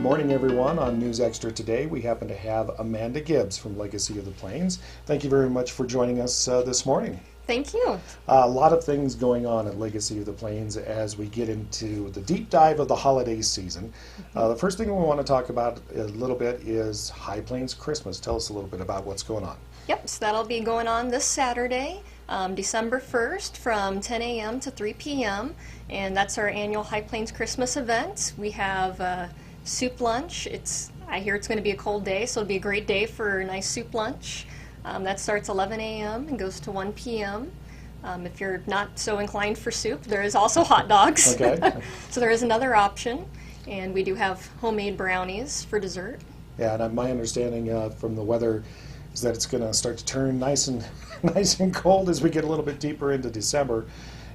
morning, everyone. On News Extra today, we happen to have Amanda Gibbs from Legacy of the Plains. Thank you very much for joining us this morning. Thank you. A lot of things going on at Legacy of the Plains as we get into the deep dive of the holiday season. The first thing we want to talk about a little bit is High Plains Christmas. Tell us a little bit about what's going on. Yep, so that'll be going on this Saturday, December 1st from 10 a.m. to 3 p.m. And that's our annual High Plains Christmas event. We have soup lunch. I hear it's going to be a cold day, so it'll be a great day for a nice soup lunch. That starts 11 a.m. and goes to 1 p.m. If you're not so inclined for soup, there is also hot dogs. Okay. So there is another option. And we do have homemade brownies for dessert. Yeah, and my understanding from the weather is that it's going to start to turn nice and cold as we get a little bit deeper into December,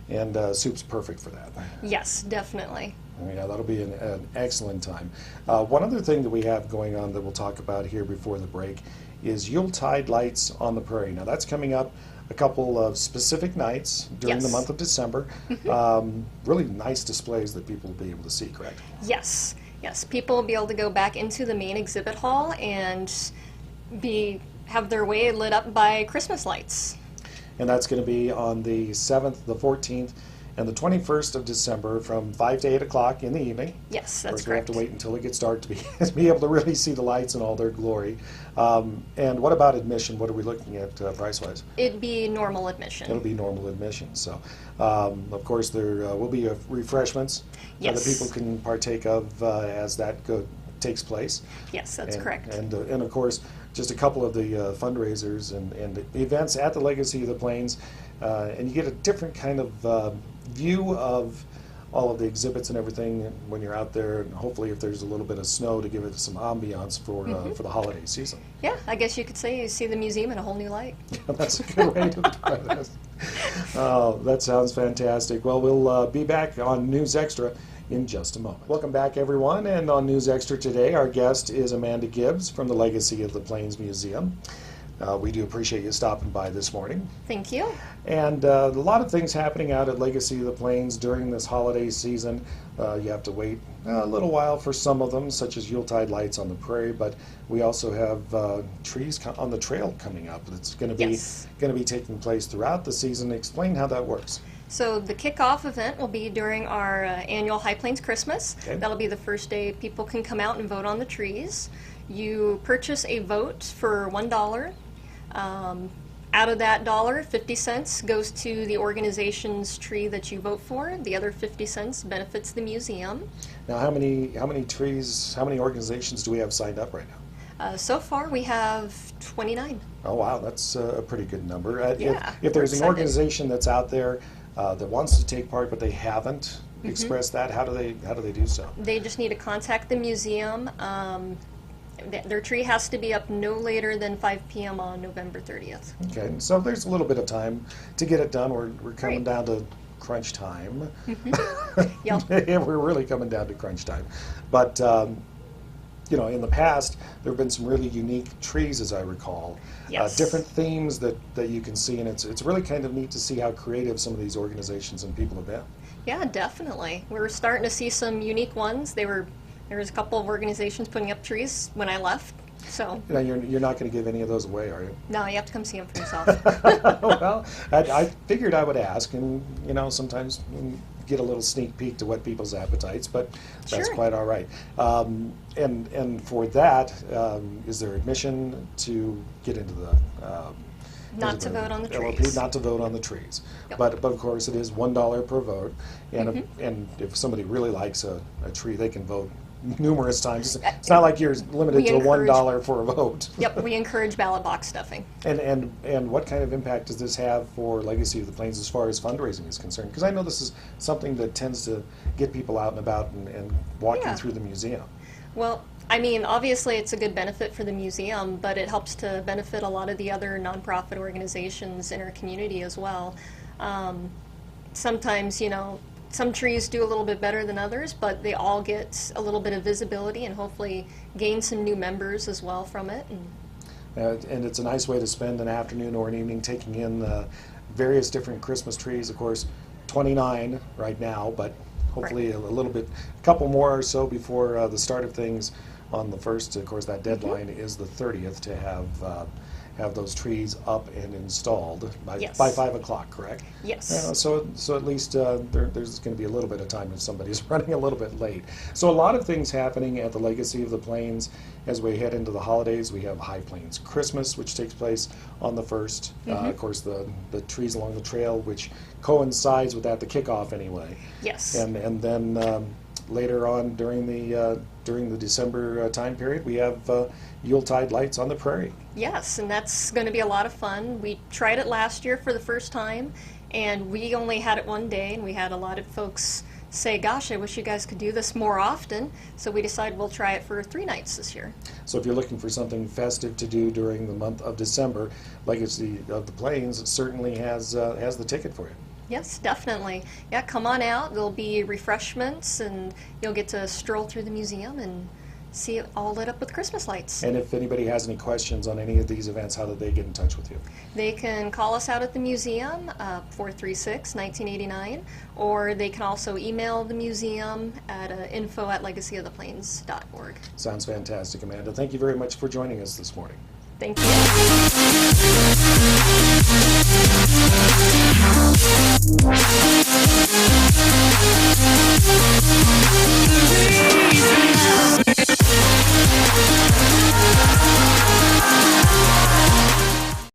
and soup's perfect for that. Yes, definitely. Yeah, that'll be an excellent time. One other thing that we have going on that we'll talk about here before the break is Yuletide lights on the prairie. Now that's coming up a couple of specific nights during the month of December. Really nice displays that people will be able to see, correct? Yes, people will be able to go back into the main exhibit hall and have their way lit up by Christmas lights. And that's going to be on the 7th, the 14th, and the 21st of December from 5 to 8 o'clock in the evening. Yes, that's correct. We have correct. to wait until it gets dark to be able to really see the lights in all their glory. And what about admission? What are we looking at price-wise? It'd be normal admission. It'll be normal admission. So, of course, there will be refreshments that people can partake of as that takes place. Yes, that's correct. And of course, just a couple of the fundraisers and events at the Legacy of the Plains, and you get a different kind of view of all of the exhibits and everything when you're out there, and hopefully if there's a little bit of snow to give it some ambiance for the holiday season. Yeah, I guess you could say you see the museum in a whole new light. That's a good way to put it. Oh, that sounds fantastic. Well, we'll be back on News Extra in just a moment. Welcome back, everyone, and on News Extra today, our guest is Amanda Gibbs from the Legacy of the Plains Museum. We do appreciate you stopping by this morning. Thank you. And a lot of things happening out at Legacy of the Plains during this holiday season. You have to wait a little while for some of them, such as Yuletide lights on the prairie, but we also have trees on the trail coming up that's going to be taking place throughout the season. Explain how that works. So the kickoff event will be during our annual High Plains Christmas. Okay. That'll be the first day people can come out and vote on the trees. You purchase a vote for $1. Out of that dollar, 50 cents goes to the organization's tree that you vote for. The other 50 cents benefits the museum. Now, how many organizations do we have signed up right now? So far, we have 29. Oh, wow, that's a pretty good number. If there's we're an excited. organization that's out there that wants to take part, but they haven't expressed that, how do they do so? They just need to contact the museum. Their tree has to be up no later than 5 p.m. on November 30th. Okay, so there's a little bit of time to get it done. We're coming down to crunch time. Yep. We're really coming down to crunch time. But, in the past, there have been some really unique trees, as I recall. Yes. Different themes that you can see, and it's really kind of neat to see how creative some of these organizations and people have been. Yeah, definitely. We're starting to see some unique ones. There was a couple of organizations putting up trees when I left, so. You're not going to give any of those away, are you? No, you have to come see them for yourself. Well, I figured I would ask, and sometimes get a little sneak peek to what people's appetites, but that's quite all right. And for that, is there admission to get into the Not to vote on the LLP, trees. not to vote on the trees. Yep. But of course it is $1 per vote, and if somebody really likes a tree, they can vote numerous times. It's not like you're limited to $1 for a vote. Yep, we encourage ballot box stuffing. And what kind of impact does this have for Legacy of the Plains as far as fundraising is concerned? Because I know this is something that tends to get people out and about and walking through the museum. Well, I mean, obviously it's a good benefit for the museum, but it helps to benefit a lot of the other nonprofit organizations in our community as well. Sometimes, some trees do a little bit better than others, but they all get a little bit of visibility and hopefully gain some new members as well from it. And it's a nice way to spend an afternoon or an evening taking in various different Christmas trees. Of course, 29 right now, but hopefully a little bit, a couple more or so before the start of things on the 1st. Of course, that deadline is the 30th to have those trees up and installed by 5 o'clock, correct? Yes. So at least there's going to be a little bit of time if somebody's running a little bit late. So a lot of things happening at the Legacy of the Plains as we head into the holidays. We have High Plains Christmas, which takes place on the 1st. Of course, the trees along the trail, which coincides with that, the kickoff anyway. Yes. And then later on during the December time period, we have Yuletide lights on the prairie. Yes, and that's going to be a lot of fun. We tried it last year for the first time, and we only had it one day, and we had a lot of folks say, gosh, I wish you guys could do this more often. So we decided we'll try it for 3 nights this year. So if you're looking for something festive to do during the month of December, Legacy of the Plains certainly has the ticket for you. Yes, definitely. Yeah, come on out. There'll be refreshments, and you'll get to stroll through the museum and see it all lit up with Christmas lights. And if anybody has any questions on any of these events, how do they get in touch with you? They can call us out at the museum, 436-1989, or they can also email the museum at info@legacyoftheplains.org. Sounds fantastic, Amanda. Thank you very much for joining us this morning. Thank you.